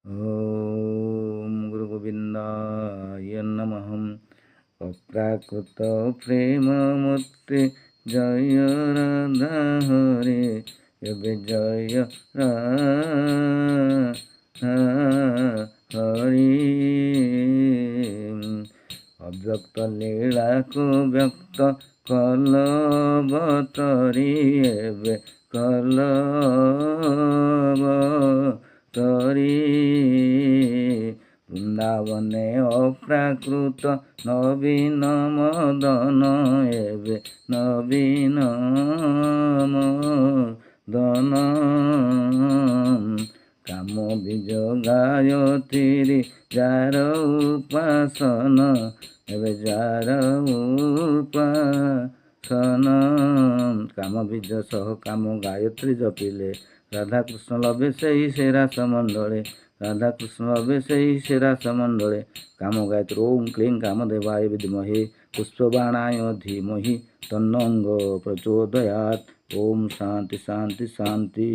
ওম গুরু গোবিন্দায় নমঃ। অপ্রাকৃত প্রেম মূর্তি জয় রাধা হরে, ଏବେ জয় হরি। অব্যক্ত লীଳାକୁ ବ୍ୟକ୍ତ କଲ ଅବତରି, ଏବେ କଲ ଅବତରି। বৃন্দাবনে অপ্রাকৃত নবীন মদন, ଏବେ নবীন মদন। কাম বীজ গায়ত্রী যার উপাসন, ଏବେ ଯାର ଉପାସନ। କାମ ବୀଜ ସହ କାମ ଗାୟତ୍ରୀ ଜପିଲେ, ରାଧାକୃଷ୍ଣ ଲଭେ ସେହି ସେ ରାସ ମଣ୍ଡଳେ। ରାଧାକୃଷ୍ଣ ଲଭେ ସେହି ସେ ରାସ ମଣ୍ଡଳେ। କାମ ଗାୟତ୍ରୀ ଓಂ କ୍ଲିଂ କାମଦେବାୟ ବିଦ୍ମହେ, ପୁଷ୍ପବାଣାୟ ଧୀମହି, ତନ୍ନୋ ଅଙ୍ଗ ପ୍ରଚୋଦୟାତ୍। ଓಂ ଶାନ୍ତି ଶାନ୍ତି ଶାନ୍ତି।